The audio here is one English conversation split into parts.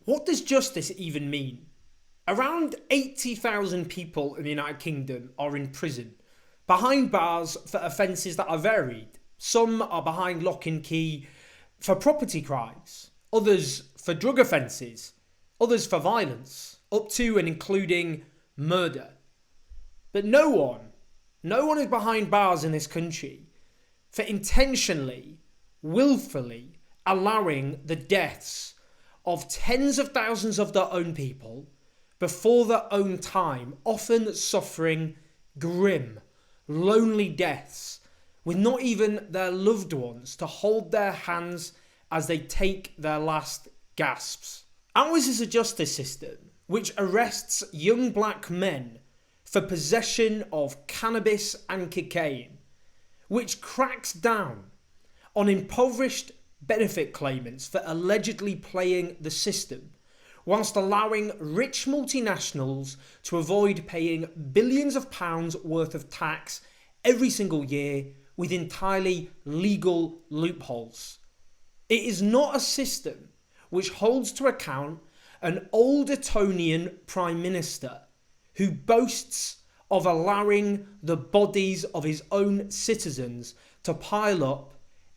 What does justice even mean? Around 80,000 people in the United Kingdom are in prison, behind bars for offences that are varied. Some are behind lock and key for property crimes, others for drug offences, others for violence, up to and including murder. But no one is behind bars in this country for intentionally, willfully allowing the deaths of tens of thousands of their own people before their own time, often suffering grim, lonely deaths with not even their loved ones to hold their hands as they take their last gasps. Ours is a justice system which arrests young black men for possession of cannabis and cocaine, which cracks down on impoverished benefit claimants for allegedly playing the system, whilst allowing rich multinationals to avoid paying billions of pounds worth of tax every single year with entirely legal loopholes. It is not a system which holds to account an old Etonian Prime Minister who boasts of allowing the bodies of his own citizens to pile up,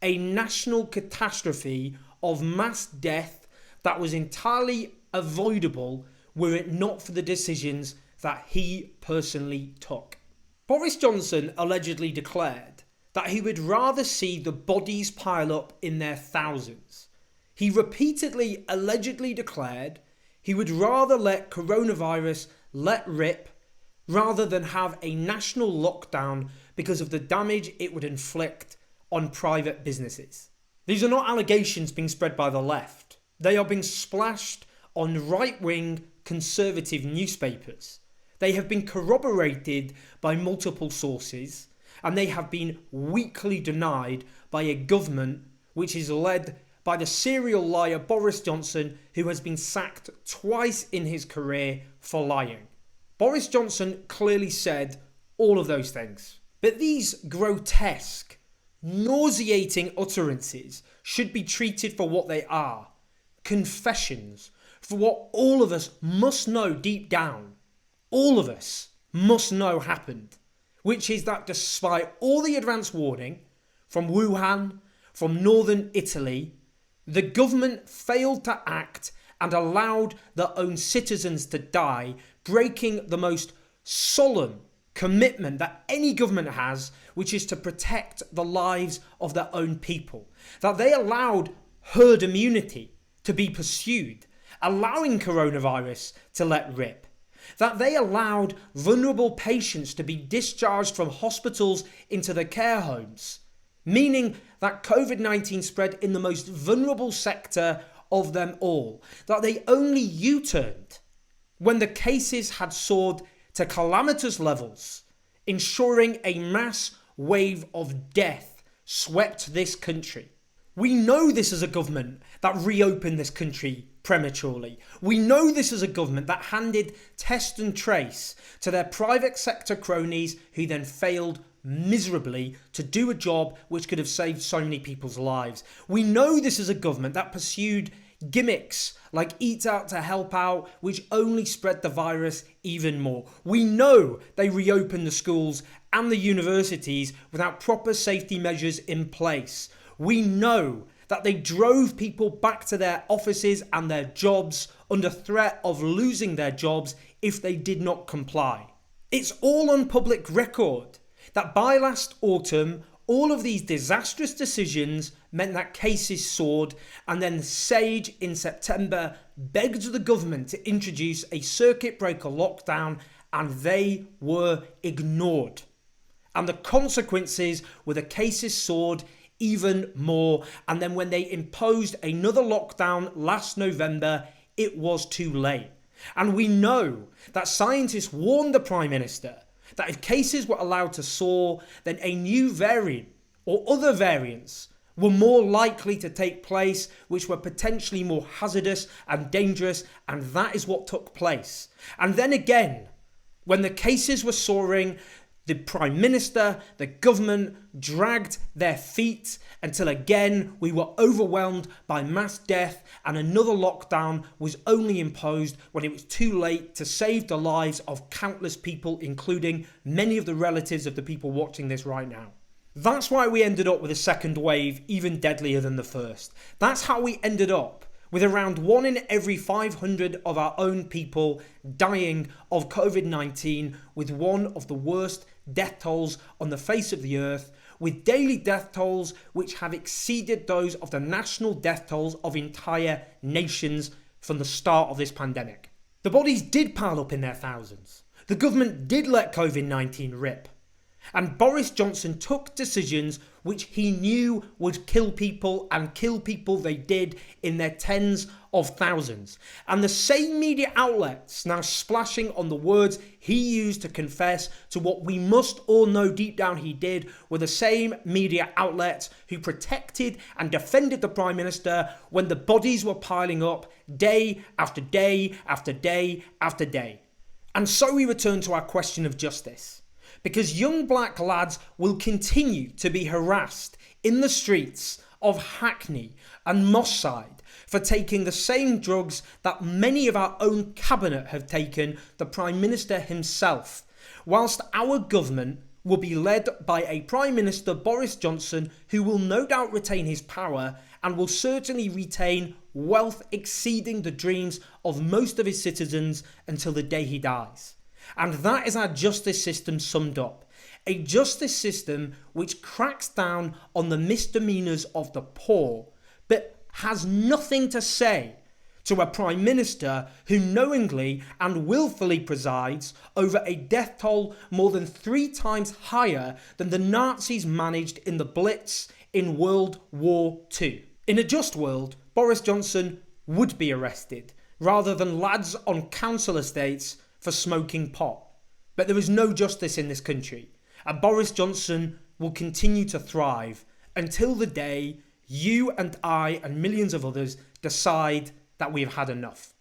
a national catastrophe of mass death that was entirely avoidable were it not for the decisions that he personally took. Boris Johnson allegedly declared that he would rather see the bodies pile up in their thousands. He repeatedly allegedly declared he would rather let coronavirus let rip rather than have a national lockdown because of the damage it would inflict on private businesses. These are not allegations being spread by the left. They are being splashed on right-wing conservative newspapers. They have been corroborated by multiple sources, and they have been weakly denied by a government which is led by the serial liar Boris Johnson, who has been sacked twice in his career for lying. Boris Johnson clearly said all of those things. But these grotesque, nauseating utterances should be treated for what they are: confessions, for what all of us must know deep down. All of us must know happened, which is that despite all the advance warning from Wuhan, from northern Italy, the government failed to act and allowed their own citizens to die, breaking the most solemn commitment that any government has, which is to protect the lives of their own people. That they allowed herd immunity to be pursued, allowing coronavirus to let rip. That they allowed vulnerable patients to be discharged from hospitals into the care homes, meaning that COVID-19 spread in the most vulnerable sector of them all. That they only U-turned when the cases had soared to calamitous levels, ensuring a mass wave of death swept this country. We know this is a government that reopened this country prematurely. We know this is a government that handed test and trace to their private sector cronies, who then failed miserably to do a job which could have saved so many people's lives. We know this is a government that pursued gimmicks like Eat Out to Help Out, which only spread the virus even more. We know they reopened the schools and the universities without proper safety measures in place. We know that they drove people back to their offices and their jobs under threat of losing their jobs if they did not comply. It's all on public record that by last autumn, all of these disastrous decisions meant that cases soared, and then SAGE in September begged the government to introduce a circuit breaker lockdown, and they were ignored. And the consequences were the cases soared even more, and then when they imposed another lockdown last November, it was too late. And we know that scientists warned the Prime Minister that if cases were allowed to soar, then a new variant or other variants were more likely to take place, which were potentially more hazardous and dangerous, and that is what took place. And then again, when the cases were soaring, The Prime Minister, the government dragged their feet until again we were overwhelmed by mass death, and another lockdown was only imposed when it was too late to save the lives of countless people, including many of the relatives of the people watching this right now. That's why we ended up with a second wave even deadlier than the first. That's how we ended up with around 1 in every 500 of our own people dying of COVID-19, with one of the worst death tolls on the face of the earth, with daily death tolls which have exceeded those of the national death tolls of entire nations from the start of this pandemic. The bodies did pile up in their thousands. The government did let COVID-19 rip. And Boris Johnson took decisions which he knew would kill people, and kill people they did in their tens of thousands. And the same media outlets now splashing on the words he used to confess to what we must all know deep down he did were the same media outlets who protected and defended the Prime Minister when the bodies were piling up day after day after day after day. And so we return to our question of justice. Because young black lads will continue to be harassed in the streets of Hackney and Moss Side for taking the same drugs that many of our own cabinet have taken, the Prime Minister himself, whilst our government will be led by a Prime Minister, Boris Johnson, who will no doubt retain his power and will certainly retain wealth exceeding the dreams of most of his citizens until the day he dies. And that is our justice system summed up. A justice system which cracks down on the misdemeanours of the poor, but has nothing to say to a Prime Minister who knowingly and willfully presides over a death toll more than 3 times higher than the Nazis managed in the Blitz in World War II. In a just world, Boris Johnson would be arrested, rather than lads on council estates for smoking pot. But there is no justice in this country, and Boris Johnson will continue to thrive until the day you and I and millions of others decide that we have had enough.